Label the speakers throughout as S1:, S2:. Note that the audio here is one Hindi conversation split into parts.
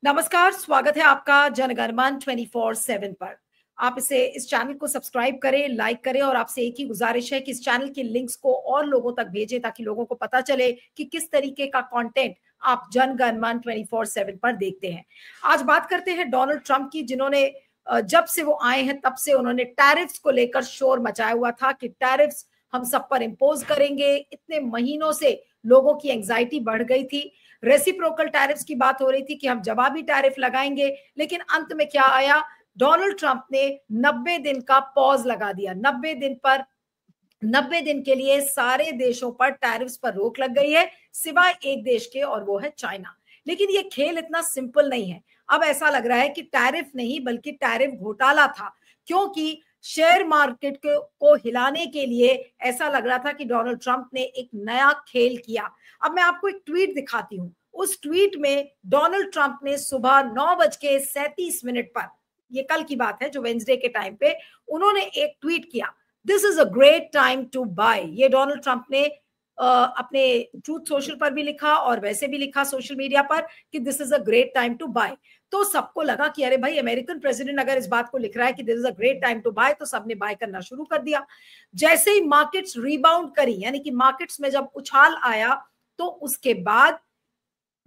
S1: नमस्कार, स्वागत है आपका जनगणमन 24/7 पर। आप इस चैनल को सब्सक्राइब करें, लाइक करें और आपसे एक ही गुजारिश है कि इस चैनल के लिंक्स को और लोगों तक भेजें ताकि लोगों को पता चले कि किस तरीके का कंटेंट आप जनगणमन 24/7 पर देखते हैं। आज बात करते हैं डोनाल्ड ट्रंप की, जिन्होंने जब से वो आए हैं तब से उन्होंने टैरिफ्स को लेकर शोर मचाया हुआ था कि टैरिफ्स हम सब पर इम्पोज करेंगे। इतने महीनों से लोगों की एंग्जाइटी बढ़ गई थी। रेसिप्रोकल टैरिफ्स की बात हो रही थी कि हम जवाबी टैरिफ लगाएंगे, लेकिन अंत में क्या आया? डोनाल्ड ट्रंप ने 90 दिन का पॉज लगा दिया। 90 दिन के लिए सारे देशों पर टैरिफ्स पर रोक लग गई है, सिवाय एक देश के, और वो है चाइना। लेकिन ये खेल इतना सिंपल नहीं है। अब ऐसा लग रहा है कि टैरिफ नहीं बल्कि टैरिफ घोटाला था, क्योंकि शेयर मार्केट को हिलाने के लिए ऐसा लग रहा था कि डोनाल्ड ट्रंप ने एक नया खेल किया। अब मैं आपको एक ट्वीट दिखाती हूं। उस ट्वीट में डोनाल्ड ट्रंप ने सुबह 9:37 पर, ये कल की बात है जो वेंसडे के टाइम पे, उन्होंने एक ट्वीट किया, this is a great time to buy. ये डोनाल्ड ट्रंप ने अपने ट्रूथ सोशल पर भी लिखा और वैसे भी लिखा सोशल मीडिया पर कि this is a great time to buy. तो सबको लगा कि अरे भाई, अमेरिकन प्रेसिडेंट अगर इस बात को लिख रहा है कि this is a great time to buy, तो सबने बाय करना शुरू कर दिया। जैसे ही मार्केट्स रिबाउंड करी, यानी कि मार्केट्स में जब उछाल आया, तो उसके बाद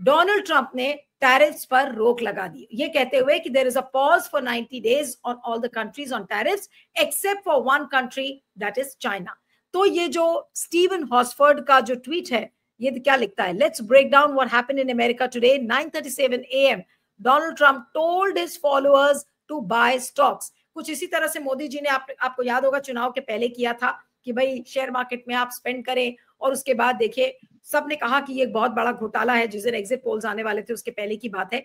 S1: डोनाल्ड ट्रंप ने टैरिफ्स पर रोक लगा दी, ये कहते हुए कि there is a pause for 90 days on all the countries on tariffs except for one country, that is China. तो ये जो स्टीवन हॉसफोर्ड का जो ट्वीट है, ये क्या लिखता है? Let's break down what happened in America today 9:37 AM। Donald Trump told his followers to buy stocks. कुछ इसी तरह से मोदी जी ने आपको याद होगा चुनाव के पहले किया था कि भाई शेयर मार्केट में आप स्पेंड करें, और उसके बाद देखिए सबने कहा कि ये बहुत बड़ा घोटाला है। जिस दिन एग्जिट पोल्स आने वाले थे उसके पहले की बात है।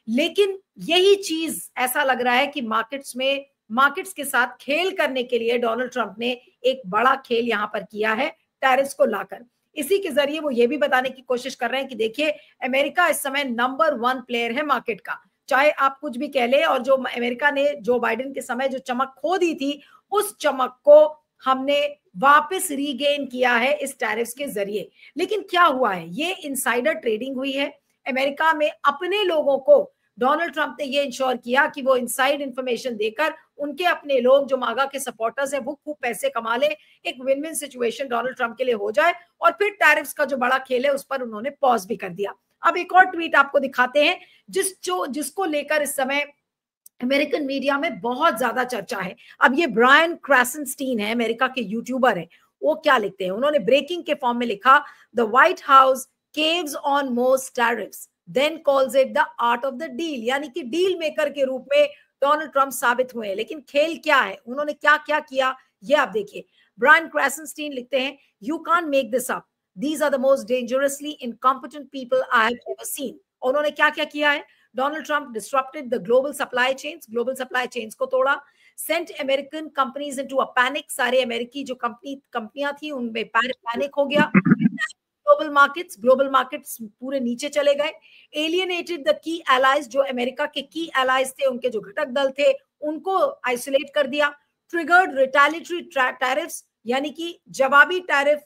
S1: लेकिन यही चीज ऐसा लग रहा है कि मार्केट्स के साथ खेल करने के लिए डोनाल्ड ट्रंप ने एक बड़ा खेल यहां पर किया है, टैरिफ्स को लाकर। इसी के जरिए वो ये भी बताने की कोशिश कर रहे हैं कि देखिए, अमेरिका इस समय नंबर 1 प्लेयर है मार्केट का, चाहे आप कुछ भी कह ले। और जो अमेरिका ने जो बाइडेन के समय जो चमक खो दी थी, उस चमक को हमने वापस रीगेन किया है इस टैरिफ्स के जरिए। लेकिन क्या हुआ है? ये इनसाइडर ट्रेडिंग हुई है अमेरिका में। अपने लोगों को डोनाल्ड ट्रंप ने ये इंश्योर किया कि वो इनसाइड इंफॉर्मेशन देकर उनके अपने लोग जो मागा के सपोर्टर्स हैं वो खूब पैसे कमा ले, एक win win situation Donald Trump के लिए हो जाए, और फिर टैरिफ्स का जो बड़ा खेल है उस पर उन्होंने पॉज भी कर दिया। अब एक और ट्वीट आपको दिखाते हैं जिसको लेकर इस समय अमेरिकन मीडिया में बहुत ज्यादा चर्चा है। अब ये ब्रायन क्रैसेनस्टीन है, अमेरिका के यूट्यूबर है। वो क्या लिखते हैं? उन्होंने ब्रेकिंग के फॉर्म में लिखा, the White House caves on most tariffs then calls it the Art of the Deal. यानी कि डील मेकर के रूप में डोनाल्ड ट्रंप साबित हुए हैं। लेकिन खेल क्या है, उन्होंने क्या क्या किया, ये आप देखिए। ब्रायन क्रैसेनस्टीन लिखते हैं, you can't make this up, these are the most dangerously incompetent people I have ever seen. उन्होंने क्या क्या किया है? Donald Trump disrupted the global supply chains को तोड़ा, sent American companies into a panic। सारे अमेरिकी जो कंपनियां थी उनमें पैनिक हो गया। ग्लोबल मार्केट्स पूरे नीचे चले गए। एलियनेटेड द की एलाइज, जो अमेरिका के की एलाइज थे, उनके जो घटक दल थे, उनको आइसोलेट कर दिया। ट्रिगर्ड रिटेलिटरी टैरिफ्स, यानी कि जवाबी टैरिफ,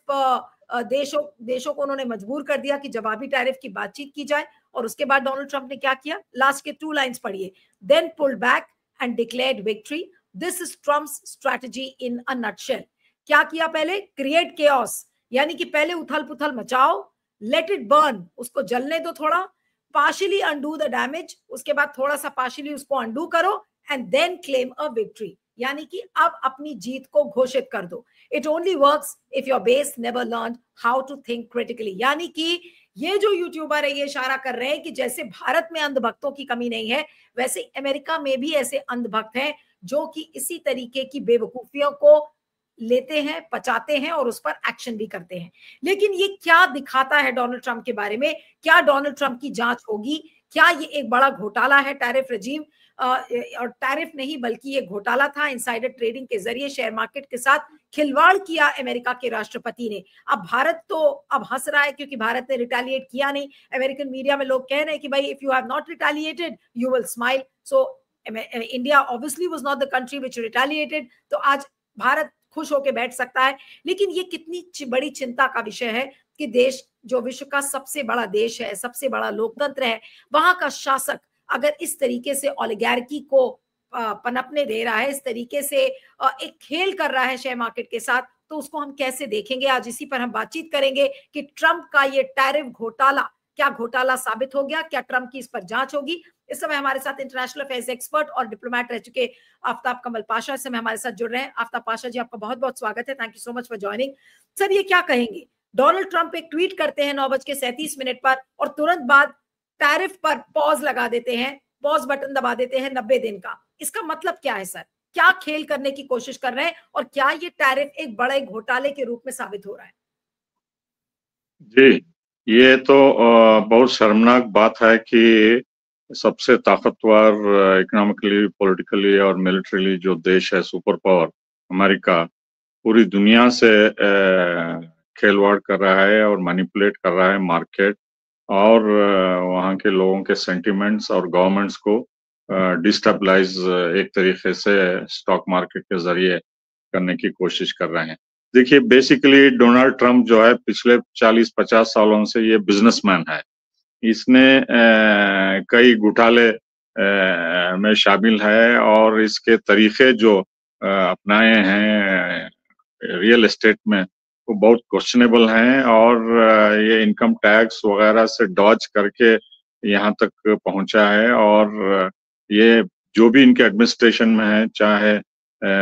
S1: देशों को उन्होंने मजबूर कर दिया कि जवाबी टैरिफ की बातचीत की जाए। और उसके बाद डोनाल्ड ट्रंप ने क्या किया? लास्ट के 2 लाइंस पढ़िए, then pulled back and declared victory, this is Trump's strategy in a nutshell. क्या किया? पहले क्रिएट केओस, यानी कि पहले उथल पुथल मचाओ, लेट इट बर्न, उसको जलने दो थोड़ा, पार्शियली अंडू द डैमेज, उसके बाद थोड़ा सा पार्शियली उसको अंडू करो, and then claim a victory, यानी कि अब अपनी जीत को घोषित कर दो। It only works if your base never learn how to think critically. यानी कि ये जो यूट्यूबर है ये इशारा कर रहे हैं कि जैसे भारत में अंधभक्तों की कमी नहीं है, वैसे अमेरिका में भी ऐसे अंधभक्त हैं जो कि इसी तरीके की बेवकूफियों को लेते हैं, पचाते हैं और उस पर एक्शन भी करते हैं। लेकिन ये क्या दिखाता है डोनाल्ड ट्रंप के बारे में? क्या डोनाल्ड ट्रंप की जांच होगी? क्या ये एक बड़ा घोटाला है टैरिफ रेजिम? और टैरिफ नहीं बल्कि ये घोटाला था। इनसाइडर ट्रेडिंग के जरिए शेयर मार्केट के साथ खिलवाड़ किया अमेरिका के राष्ट्रपति ने। अब भारत तो अब हंस रहा है क्योंकि भारत ने रिटेलिएट किया नहीं। अमेरिकन मीडिया में लोग कह रहे हैं कि भाई if you have not retaliated you will smile. So India obviously was not the country which retaliated. तो आज भारत खुश होकर बैठ सकता है। लेकिन ये कितनी बड़ी चिंता का विषय है कि देश जो विश्व का सबसे बड़ा देश है, सबसे बड़ा लोकतंत्र है, वहां का शासक अगर इस तरीके से ओलिगार्की को पनपने दे रहा है, इस तरीके से एक खेल कर रहा है शेयर मार्केट के साथ, तो उसको हम कैसे देखेंगे? आज इसी पर हम बातचीत करेंगे कि ट्रंप का ये टैरिफ घोटाला क्या घोटाला साबित हो गया? क्या ट्रंप की इस पर जांच होगी? इस समय हमारे साथ इंटरनेशनल अफेयर्स एक्सपर्ट और डिप्लोमेट रह चुके आफ्ताब कमल पाशा इस समय हमारे साथ जुड़ रहे हैं। आफ्ताब पाशा जी, आपका बहुत बहुत स्वागत है। Thank you so much for joining. Sir, ये क्या कहेंगे? डोनाल्ड ट्रंप एक ट्वीट करते हैं 9:37 पर और तुरंत बाद टैरिफ पर पॉज लगा देते हैं, पॉज बटन दबा देते हैं 90 दिन का। इसका मतलब क्या है सर? क्या खेल करने की कोशिश कर रहे हैं और क्या ये टैरिफ एक बड़े घोटाले के रूप में साबित हो रहा है?
S2: जी, ये तो बहुत शर्मनाक बात है कि सबसे ताकतवर इकोनॉमिकली, पॉलिटिकली और मिलिट्रीली जो देश है, सुपर पावर अमेरिका, पूरी दुनिया से खिलवाड़ कर रहा है और मैनिपुलेट कर रहा है मार्केट और वहाँ के लोगों के सेंटिमेंट्स और गवर्नमेंट्स को डिस्टेबलाइज एक तरीके से स्टॉक मार्केट के जरिए करने की कोशिश कर रहे हैं। देखिए, बेसिकली डोनाल्ड ट्रंप जो है पिछले 40-50 सालों से ये बिजनेसमैन है। इसने कई घोटाले में शामिल है और इसके तरीके जो अपनाए हैं रियल एस्टेट में वो बहुत क्वेश्चनेबल हैं और ये इनकम टैक्स वगैरह से डॉज करके यहाँ तक पहुंचा है और ये जो भी इनके एडमिनिस्ट्रेशन में है, चाहे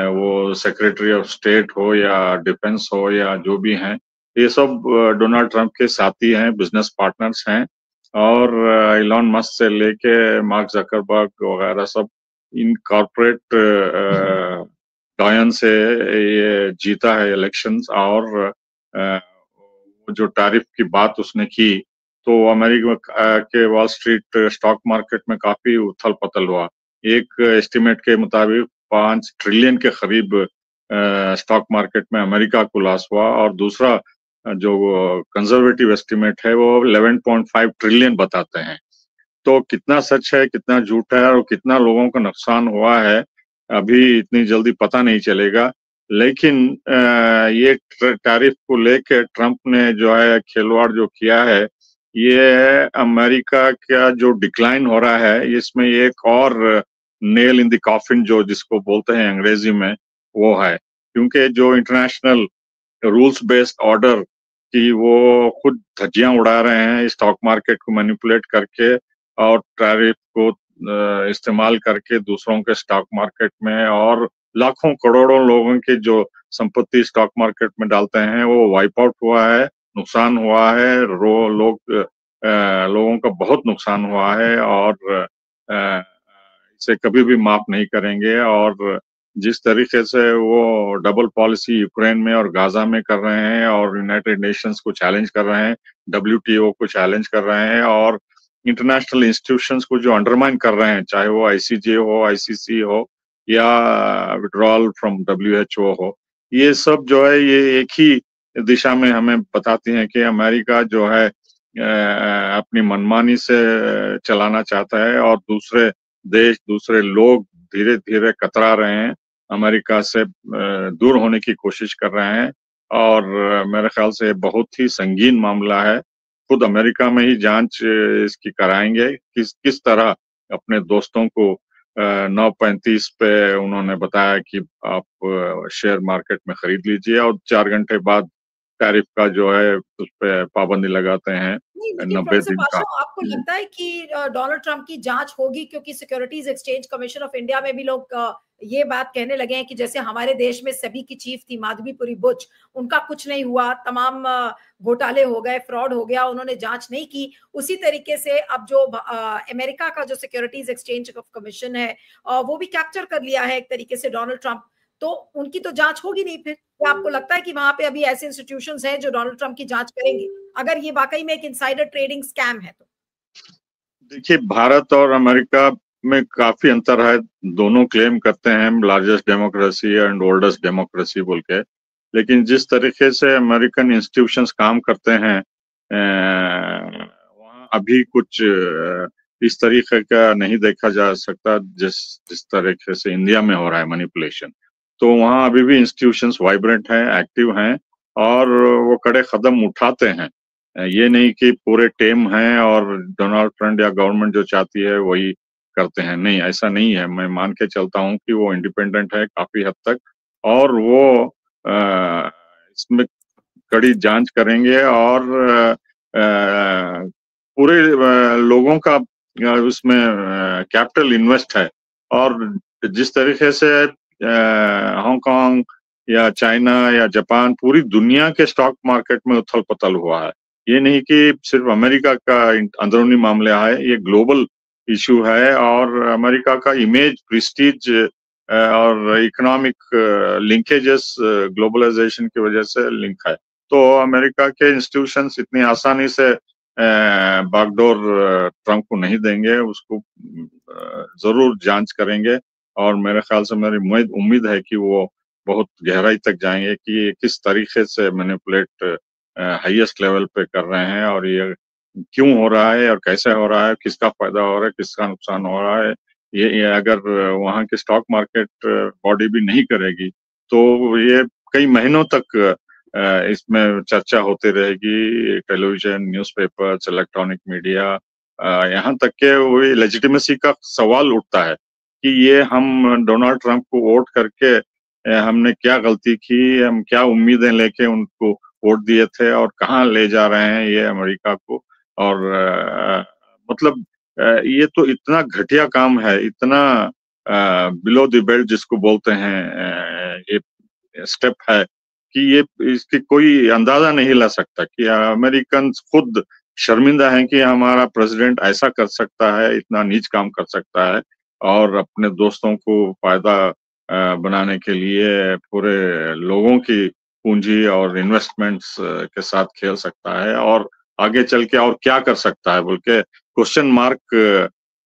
S2: वो सेक्रेटरी ऑफ स्टेट हो या डिफेंस हो या जो भी हैं, ये सब डोनाल्ड ट्रंप के साथी हैं, बिजनेस पार्टनर्स हैं और इलॉन मस्क से लेके मार्क जकरबर्ग वगैरह सब इन कॉर्पोरेट गायन से ये जीता है इलेक्शंस और जो टैरिफ की बात उसने की तो अमेरिका के वॉल स्ट्रीट स्टॉक मार्केट में काफी उथल पथल हुआ। एक एस्टिमेट के मुताबिक 5 ट्रिलियन के करीब स्टॉक मार्केट में अमेरिका को लॉस हुआ और दूसरा जो कंजर्वेटिव एस्टिमेट है वो 11.5 ट्रिलियन बताते हैं। तो कितना सच है, कितना झूठ है और कितना लोगों का नुकसान हुआ है अभी इतनी जल्दी पता नहीं चलेगा। लेकिन ये टैरिफ को लेके ट्रंप ने जो है खिलवाड़ जो किया है, ये अमेरिका का जो डिक्लाइन हो रहा है इसमें एक और नेल इन द कॉफिन जो जिसको बोलते हैं अंग्रेजी में वो है, क्योंकि जो इंटरनेशनल रूल्स बेस्ड ऑर्डर की वो खुद धज्जियां उड़ा रहे हैं स्टॉक मार्केट को मैनिपुलेट करके और टैरिफ को इस्तेमाल करके दूसरों के स्टॉक मार्केट में और लाखों करोड़ों लोगों की जो संपत्ति स्टॉक मार्केट में डालते हैं वो वाइप आउट हुआ है, नुकसान हुआ है, लोगों का बहुत नुकसान हुआ है और इसे कभी भी माफ नहीं करेंगे। और जिस तरीके से वो डबल पॉलिसी यूक्रेन में और गाजा में कर रहे हैं और यूनाइटेड नेशंस को चैलेंज कर रहे हैं, WTO को चैलेंज कर रहे हैं और इंटरनेशनल इंस्टीट्यूशंस को जो अंडरमाइन कर रहे हैं, चाहे वो ICJ हो, ICC हो या विड्रॉल फ्रॉम WHO हो, ये सब जो है ये एक ही दिशा में हमें बताती हैं कि अमेरिका जो है अपनी मनमानी से चलाना चाहता है और दूसरे देश, दूसरे लोग धीरे धीरे कतरा रहे हैं, अमेरिका से दूर होने की कोशिश कर रहे हैं और मेरे ख्याल से बहुत ही संगीन मामला है। खुद अमेरिका में ही जांच इसकी कराएंगे किस तरह अपने दोस्तों को 9:35 पे उन्होंने बताया कि आप शेयर मार्केट में खरीद लीजिए और 4 घंटे बाद टैरिफ का जो है उस पे पाबंदी लगाते हैं
S1: नहीं, लेकिन
S2: 90
S1: प्रोफेसर
S2: दिन का।
S1: पाशा, आपको लगता है कि डोनाल्ड ट्रंप की जांच होगी? क्योंकि securities exchange commission of India में भी लोग ये बात कहने लगे हैं कि जैसे हमारे देश में सेबी की चीफ थी माधवीपुरी बुच, उनका कुछ नहीं हुआ, तमाम घोटाले हो गए, फ्रॉड हो गया, उन्होंने जांच नहीं की। उसी तरीके से अब जो अमेरिका का जो सिक्योरिटीज एक्सचेंज कमीशन है वो भी कैप्चर कर लिया है एक तरीके से डोनाल्ड ट्रंप, तो उनकी तो जांच होगी नहीं फिर। क्या आपको लगता है कि वहां पे अभी ऐसे इंस्टीट्यूशंस हैं जो डोनाल्ड ट्रंप की जांच करेंगे अगर ये वाकई में एक इनसाइडर ट्रेडिंग स्कैम है तो?
S2: देखिए, भारत और अमेरिका में काफी अंतर है। दोनों क्लेम करते हैं largest democracy and oldest democracy बोल के, लेकिन जिस तरीके से अमेरिकन इंस्टीट्यूशंस काम करते हैं वहाँ अभी कुछ इस तरीके का नहीं देखा जा सकता जिस तरीके से इंडिया में हो रहा है मैनिपुलेशन। तो वहाँ अभी भी इंस्टीट्यूशंस वाइब्रेंट हैं, एक्टिव हैं और वो कड़े कदम उठाते हैं। ये नहीं कि पूरे टेम हैं और डोनाल्ड ट्रंप या गवर्नमेंट जो चाहती है वही करते हैं। नहीं, ऐसा नहीं है। मैं मान के चलता हूँ कि वो इंडिपेंडेंट है काफी हद तक, और वो इसमें कड़ी जांच करेंगे, और पूरे लोगों का उसमें कैपिटल इन्वेस्ट है। और जिस तरीके से हांगकांग या चाइना या जापान, पूरी दुनिया के स्टॉक मार्केट में उथल पुथल हुआ है। ये नहीं कि सिर्फ अमेरिका का अंदरूनी मामला है, ये ग्लोबल इशू है। और अमेरिका का इमेज, प्रेस्टीज और इकोनॉमिक लिंकेजेस ग्लोबलाइजेशन की वजह से लिंक है। तो अमेरिका के इंस्टीट्यूशंस इतनी आसानी से बागडोर ट्रंप को नहीं देंगे, उसको जरूर जांच करेंगे। और मेरे ख्याल से, मेरी उम्मीद है कि वो बहुत गहराई तक जाएंगे कि किस तरीके से मैनिपुलेट हाईएस्ट लेवल पे कर रहे हैं, और ये क्यों हो रहा है और कैसे हो रहा है, किसका फायदा हो रहा है, किसका नुकसान हो रहा है। ये अगर वहाँ की स्टॉक मार्केट बॉडी भी नहीं करेगी तो ये कई महीनों तक इसमें चर्चा होती रहेगी। टेलीविजन, न्यूज़पेपर्स, इलेक्ट्रॉनिक मीडिया, यहाँ तक के वही लेजिटिमेसी का सवाल उठता है कि ये हम डोनाल्ड ट्रंप को वोट करके हमने क्या गलती की, हम क्या उम्मीदें लेके उनको वोट दिए थे, और कहाँ ले जा रहे हैं ये अमेरिका को। और मतलब ये तो इतना घटिया काम है, इतना बिलो द बेल्ट जिसको बोलते हैं, ये स्टेप है कि ये इसकी कोई अंदाजा नहीं ला सकता कि अमेरिकन खुद शर्मिंदा हैं कि हमारा प्रेसिडेंट ऐसा कर सकता है, इतना नीच काम कर सकता है, और अपने दोस्तों को फायदा बनाने के लिए पूरे लोगों की पूंजी और इन्वेस्टमेंट्स के साथ खेल सकता है, और आगे चल के और क्या कर सकता है बोल के क्वेश्चन मार्क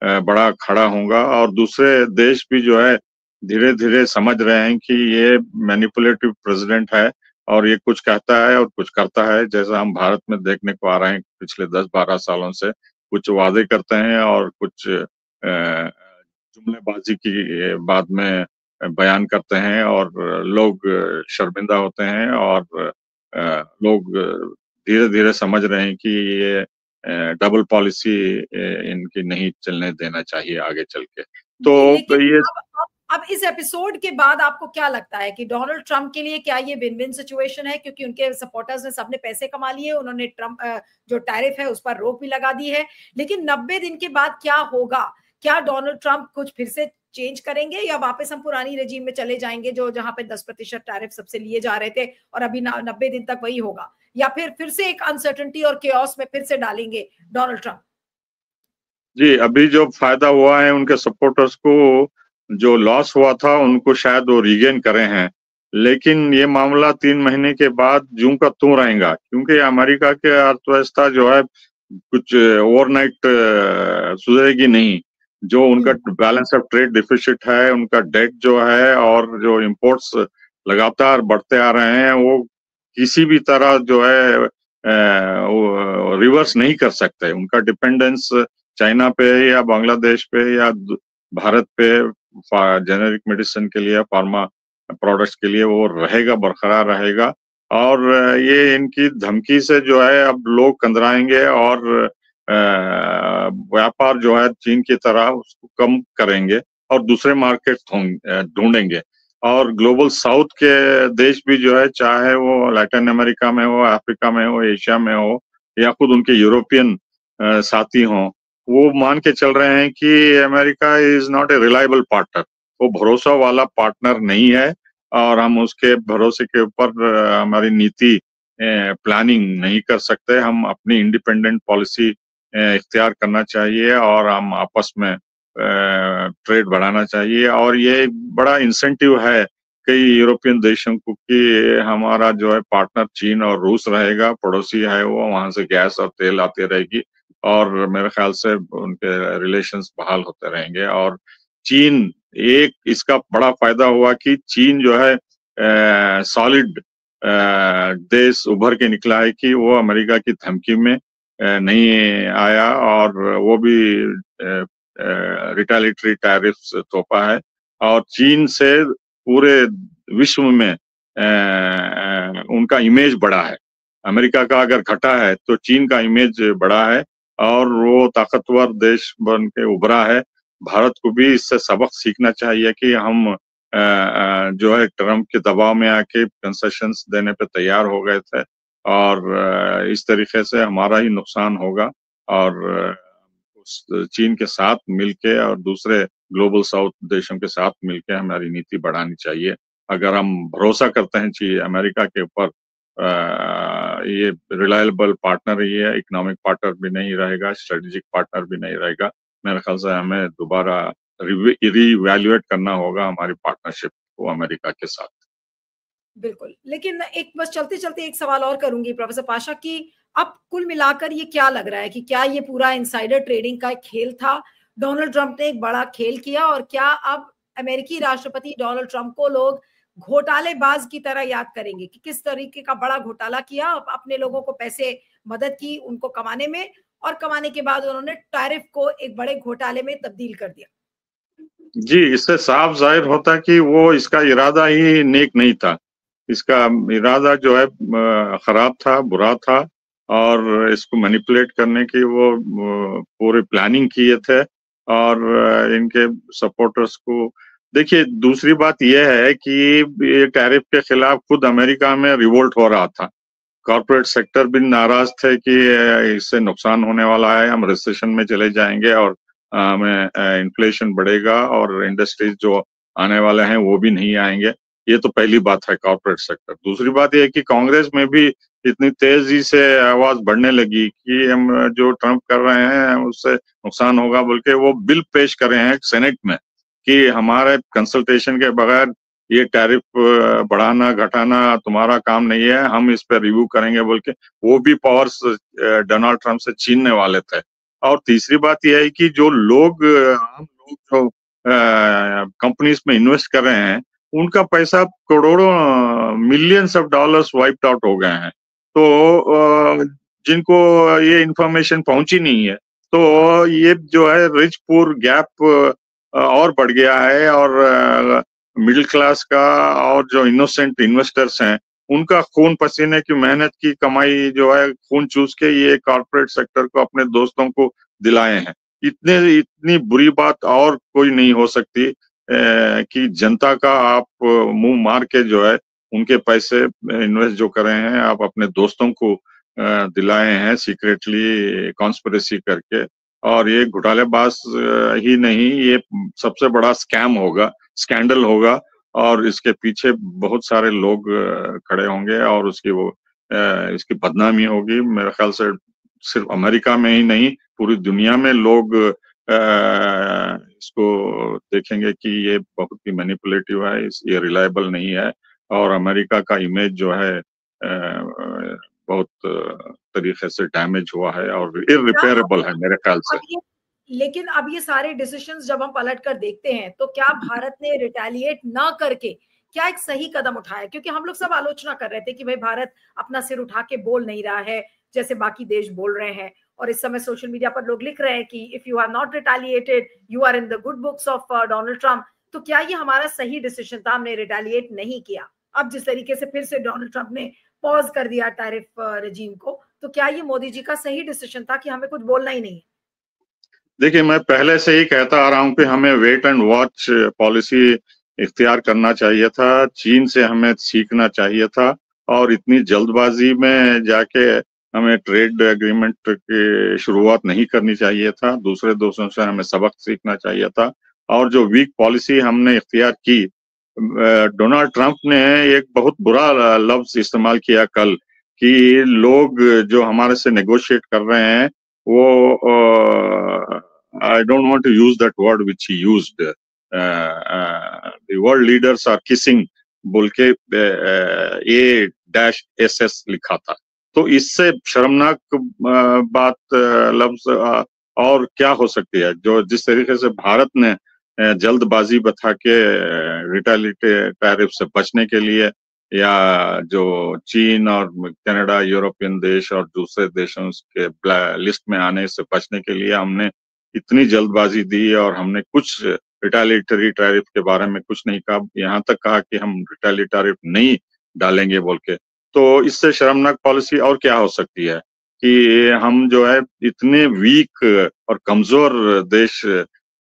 S2: बड़ा खड़ा होगा। और दूसरे देश भी जो है धीरे धीरे समझ रहे हैं कि ये मैनिपुलेटिव प्रेसिडेंट है, और ये कुछ कहता है और कुछ करता है, जैसा हम भारत में देखने को आ रहे हैं पिछले 10-12 सालों से। कुछ वादे करते हैं और कुछ जुमलेबाजी की बाद में बयान करते हैं, और लोग शर्मिंदा होते हैं, और लोग धीरे धीरे समझ रहे हैं कि ये डबल पॉलिसी इनकी नहीं चलने देना चाहिए आगे चल के। तो ये
S1: अब इस एपिसोड के बाद आपको क्या लगता है कि डोनाल्ड ट्रंप के लिए क्या ये विन विन सिचुएशन है, क्योंकि उनके सपोर्टर्स ने सबने पैसे कमा लिए, उन्होंने ट्रंप जो टैरिफ है उस पर रोक भी लगा दी है, लेकिन 90 दिन के बाद क्या होगा? क्या डोनाल्ड ट्रंप कुछ फिर से चेंज करेंगे, या वापस हम पुरानी रेजिम में चले जाएंगे जो जहां पे 10% टैरिफ सबसे लिए जा रहे थे और अभी 90 दिन तक वही होगा, या फिर से एक अनसर्टेनिटी और केओस में फिर से डालेंगे डोनाल्ड ट्रंप?
S2: जी, अभी जो फायदा हुआ है उनके सपोर्टर्स को, जो लॉस हुआ था उनको शायद वो रीगेन करे हैं, लेकिन ये मामला 3 महीने के बाद यूं का त्यों रहेगा, क्योंकि अमेरिका के अर्थव्यवस्था जो है कुछ ओवरनाइट सुधरेगी नहीं। जो उनका बैलेंस ऑफ ट्रेड डिफिसिट है, उनका डेट जो है, और जो इंपोर्ट्स लगातार बढ़ते आ रहे हैं, वो किसी भी तरह जो है रिवर्स नहीं कर सकते। उनका डिपेंडेंस चाइना पे या बांग्लादेश पे या भारत पे जेनेरिक मेडिसिन के लिए, फार्मा प्रोडक्ट्स के लिए वो रहेगा, बरकरार रहेगा। और ये इनकी धमकी से जो है अब लोग कंदराएंगे, और व्यापार जो है चीन की तरह उसको कम करेंगे और दूसरे मार्केट ढूंढेंगे। और ग्लोबल साउथ के देश भी जो है, चाहे वो लैटिन अमेरिका में हो, अफ्रीका में हो, एशिया में हो, या खुद उनके यूरोपियन साथी हों, वो मान के चल रहे हैं कि America is not a reliable partner, वो भरोसा वाला पार्टनर नहीं है, और हम उसके भरोसे के ऊपर हमारी नीति प्लानिंग नहीं कर सकते। हम अपनी इंडिपेंडेंट पॉलिसी इख्तियार करना चाहिए, और हम आपस में ट्रेड बढ़ाना चाहिए। और ये बड़ा इंसेंटिव है कई यूरोपियन देशों को कि हमारा जो है पार्टनर चीन और रूस रहेगा, पड़ोसी है वो, वहां से गैस और तेल आती रहेगी, और मेरे ख्याल से उनके रिलेशंस बहाल होते रहेंगे। और चीन, एक इसका बड़ा फायदा हुआ कि चीन जो है सॉलिड देश उभर के निकला है कि वो अमेरिका की धमकी में नहीं आया, और वो भी रिटेलिटरी टैरिफ्स थोपा है। और चीन से पूरे विश्व में उनका इमेज बढ़ा है। अमेरिका का अगर घटा है तो चीन का इमेज बढ़ा है, और वो ताकतवर देश बन के उभरा है। भारत को भी इससे सबक सीखना चाहिए कि हम जो है ट्रम्प के दबाव में आके कंसेशंस देने पे तैयार हो गए थे और इस तरीके से हमारा ही नुकसान होगा और चीन के साथ मिलके और दूसरे ग्लोबल साउथ देशों के साथ मिलके हमारी नीति बढ़ानी चाहिए। अगर हम भरोसा करते हैं अमेरिका के ऊपर, ये रिलायबल पार्टनर ही है, इकोनॉमिक पार्टनर भी नहीं रहेगा, स्ट्रेटेजिक पार्टनर भी नहीं रहेगा। मेरे ख्याल से हमें दोबारा रीवैल्यूएट करना होगा हमारी पार्टनरशिप को अमेरिका के साथ।
S1: बिल्कुल, लेकिन एक बस चलते-चलते एक सवाल और करूँगी प्रोफेसर पाशा कि अब कुल मिलाकर ये क्या लग रहा है कि क्या ये पूरा इनसाइडर ट्रेडिंग का एक खेल था? डोनाल्ड ट्रम्प ने एक बड़ा खेल किया और क्या अब अमेरिकी राष्ट्रपति डोनाल्ड ट्रम्प को लोग घोटालेबाज की तरह याद करेंगे कि किस तरीके का बड़ा घोटाला किया, अपने लोगों को पैसे मदद की उनको कमाने में और कमाने के बाद उन्होंने टैरिफ को एक बड़े घोटाले में तब्दील कर दिया?
S2: जी, इससे साफ ज़ाहिर होता कि वो इसका इरादा ही नेक नहीं था। इसका इरादा जो है खराब था, बुरा था और इसको मैनिपुलेट करने की वो पूरी प्लानिंग किए थे और इनके सपोर्टर्स को देखिए। दूसरी बात यह है कि ये टैरिफ के खिलाफ खुद अमेरिका में रिवोल्ट हो रहा था। कॉर्पोरेट सेक्टर भी नाराज थे कि इससे नुकसान होने वाला है, हम रिसेशन में चले जाएंगे और हमें इन्फ्लेशन बढ़ेगा और इंडस्ट्रीज जो आने वाले हैं वो भी नहीं आएंगे। ये तो पहली बात है कॉर्पोरेट सेक्टर। दूसरी बात यह है कि कांग्रेस में भी इतनी तेजी से आवाज बढ़ने लगी कि हम जो ट्रम्प कर रहे हैं उससे नुकसान होगा बोल के वो बिल पेश कर रहे हैं सेनेट में कि हमारे कंसल्टेशन के बगैर ये टैरिफ बढ़ाना घटाना तुम्हारा काम नहीं है, हम इस पर रिव्यू करेंगे बोल के वो भी पावर्स डोनाल्ड ट्रम्प से छीनने वाले थे। और तीसरी बात यह है कि जो लोग आम लोग जो कंपनीज में इन्वेस्ट कर रहे हैं उनका पैसा करोड़ों millions of dollars wiped out हो गए हैं। तो जिनको ये इंफॉर्मेशन पहुंची नहीं है तो ये जो है रिच पुअर गैप और बढ़ गया है और मिडिल क्लास का और जो इनोसेंट इन्वेस्टर्स हैं उनका खून पसीने की मेहनत की कमाई जो है खून चूस के ये कॉर्पोरेट सेक्टर को अपने दोस्तों को दिलाए हैं। इतनी बुरी बात और कोई नहीं हो सकती कि जनता का आप मुंह मार के जो है उनके पैसे इन्वेस्ट जो कर रहे हैं आप अपने दोस्तों को दिलाए हैं सीक्रेटली कॉन्स्पिरेसी करके। और ये घोटालेबाज ही नहीं, ये सबसे बड़ा स्कैम होगा, स्कैंडल होगा और इसके पीछे बहुत सारे लोग खड़े होंगे और इसकी बदनामी होगी। मेरे ख्याल से सिर्फ अमेरिका में ही नहीं पूरी दुनिया में लोग इसको देखेंगे कि ये बहुत ही मैनिपुलेटिव है, ये रिलायबल नहीं है और अमेरिका का इमेज जो है बहुत तरीके से डैमेज हुआ है और इररिपेयरेबल है मेरे ख्याल से।
S1: लेकिन अब ये सारे डिसीजंस जब हम पलट कर देखते हैं तो क्या भारत ने रिटेलिएट ना करके क्या एक सही कदम उठाया? क्योंकि हम लोग सब आलोचना कर रहे थे कि भाई भारत अपना सिर उठा के बोल नहीं रहा है जैसे बाकी देश बोल रहे हैं और इस समय सोशल मीडिया पर लोग लिख रहे हैं कि if you are not retaliated you are in the good books of Donald Trump. तो क्या ये हमारा सही डिसीजन था? हमने रिटेलिएट नहीं किया। अब जिस तरीके से फिर से डोनाल्ड ट्रम्प ने पॉज कर दिया टैरिफ रेजिम को, तो क्या ये मोदी जी का सही डिसीजन था कि हमें कुछ बोलना ही नहीं है?
S2: देखिए, मैं पहले से ही कहता आ रहा हूं कि हमें वेट एंड वॉच पॉलिसी इख्तियार करना चाहिए था, चीन से हमें सीखना चाहिए था और इतनी जल्दबाजी में जाके हमें ट्रेड एग्रीमेंट की शुरुआत नहीं करनी चाहिए था। दूसरे देशों से हमें सबक सीखना चाहिए था और जो वीक पॉलिसी हमने इख्तियार की, डोनाल्ड ट्रंप ने एक बहुत बुरा लफ्ज इस्तेमाल किया कल कि लोग जो हमारे से नेगोशिएट कर रहे हैं वो I don't want to use that word which he used. The world leaders are kissing बोल के A-SS लिखा था। तो इससे शर्मनाक बात लफ्ज और क्या हो सकती है? जो जिस तरीके से भारत ने जल्दबाजी बता के रिटेलिएटरी टैरिफ से बचने के लिए या जो चीन और कनाडा यूरोपियन देश और दूसरे देशों के लिस्ट में आने से बचने के लिए हमने इतनी जल्दबाजी दी और हमने कुछ रिटेलिएटरी टैरिफ के बारे में कुछ नहीं कहा, यहाँ तक कहा कि हम रिटेलिएटरी टैरिफ नहीं डालेंगे बोल के। तो इससे शर्मनाक पॉलिसी और क्या हो सकती है कि हम जो है इतने वीक और कमजोर देश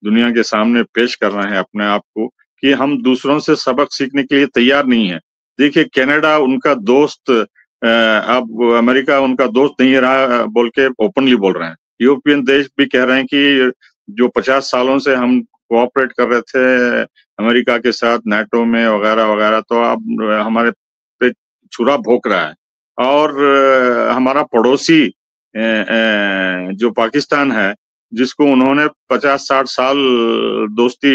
S2: दुनिया के सामने पेश कर रहे हैं अपने आप को कि हम दूसरों से सबक सीखने के लिए तैयार नहीं है। देखिए कनाडा उनका दोस्त अब अमेरिका उनका दोस्त नहीं रहा बोल के ओपनली बोल रहे हैं। यूरोपियन देश भी कह रहे हैं कि जो 50 सालों से हम कोऑपरेट कर रहे थे अमेरिका के साथ नाटो में वगैरह वगैरह, तो अब हमारे पे छुरा भोंक रहा है। और हमारा पड़ोसी जो पाकिस्तान है, जिसको उन्होंने 50-60 साल दोस्ती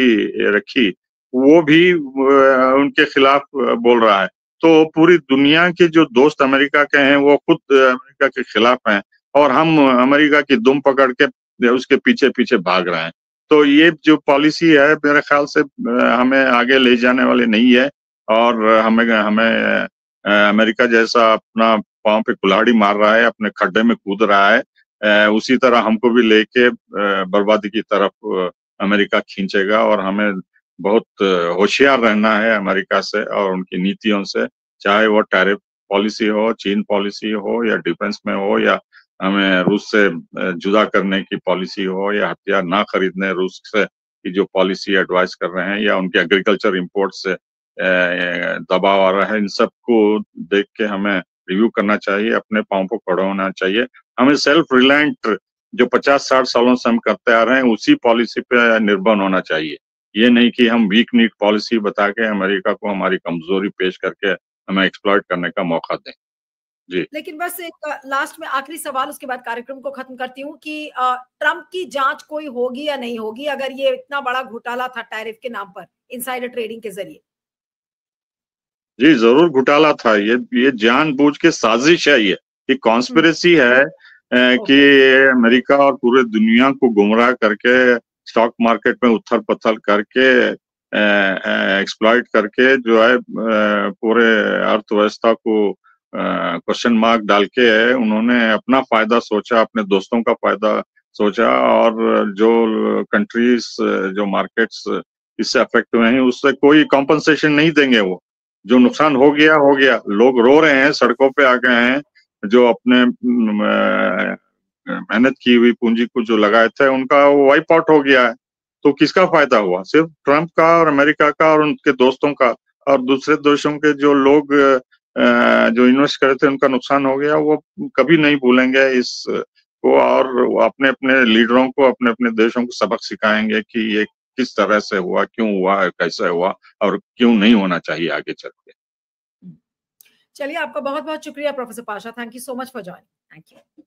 S2: रखी, वो भी उनके खिलाफ बोल रहा है। तो पूरी दुनिया के जो दोस्त अमेरिका के हैं वो खुद अमेरिका के खिलाफ हैं और हम अमेरिका की दुम पकड़ के उसके पीछे-पीछे भाग रहे हैं। तो ये जो पॉलिसी है मेरे ख्याल से हमें आगे ले जाने वाली नहीं है और हमें हमें अमेरिका जैसा अपना पाँव पे कुल्हाड़ी मार रहा है, अपने खड्डे में कूद रहा है, उसी तरह हमको भी लेके बर्बादी की तरफ अमेरिका खींचेगा और हमें बहुत होशियार रहना है अमेरिका से और उनकी नीतियों से, चाहे वो टैरिफ पॉलिसी हो, चीन पॉलिसी हो या डिफेंस में हो या हमें रूस से जुदा करने की पॉलिसी हो या हथियार ना खरीदने रूस से की जो पॉलिसी एडवाइस कर रहे हैं या उनके एग्रीकल्चर इंपोर्ट से दबाव आ रहा है, इन सबको देख के हमें रिव्यू करना चाहिए, अपने पाँव पे खड़ा होना चाहिए। हमें सेल्फ रिलायंट जो 50-60 सालों से हम करते आ रहे हैं, उसी पॉलिसी पे निर्भर होना चाहिए। ये नहीं कि हम वीक नीड पॉलिसी बता के अमेरिका को हमारी कमजोरी पेश करके हमें एक्सप्लॉइट करने का मौका दें। जी।
S1: लेकिन बस एक लास्ट में आखिरी सवाल, उसके बाद कार्यक्रम को खत्म करती हूँ कि ट्रंप की जांच कोई होगी या नहीं होगी अगर ये इतना बड़ा घोटाला था टैरिफ के नाम पर इनसाइडर ट्रेडिंग के जरिए?
S2: जी, ज़रूर घोटाला था। ये जानबूझ के साजिश है ये कॉन्स्पिरेसी है कि अमेरिका और पूरे दुनिया को गुमराह करके स्टॉक मार्केट में उथल-पुथल करके एक्सप्लॉइट करके जो है पूरे अर्थव्यवस्था को क्वेश्चन मार्क डाल के उन्होंने अपना फायदा सोचा, अपने दोस्तों का फायदा सोचा और जो कंट्रीज जो मार्केट्स इससे अफेक्ट हुए हैं उससे कोई कॉम्पनसेशन नहीं देंगे वो। जो नुकसान हो गया हो गया। लोग रो रहे हैं, सड़कों पे आ गए हैं, जो अपने मेहनत की हुई पूंजी को जो लगाए थे उनका वाइप आउट हो गया है। तो किसका फायदा हुआ? सिर्फ ट्रंप का और अमेरिका का और उनके दोस्तों का और दूसरे देशों के जो लोग जो इन्वेस्ट करे थे उनका नुकसान हो गया। वो कभी नहीं भूलेंगे इस को और वो अपने-अपने लीडरों को, अपने-अपने देशों को सबक सिखाएंगे कि ये किस तरह से हुआ, क्यों हुआ, कैसे हुआ और क्यों नहीं होना चाहिए आगे चल के।
S1: चलिए, आपका बहुत-बहुत शुक्रिया professor Pasha. Thank you so much for joining. Thank you.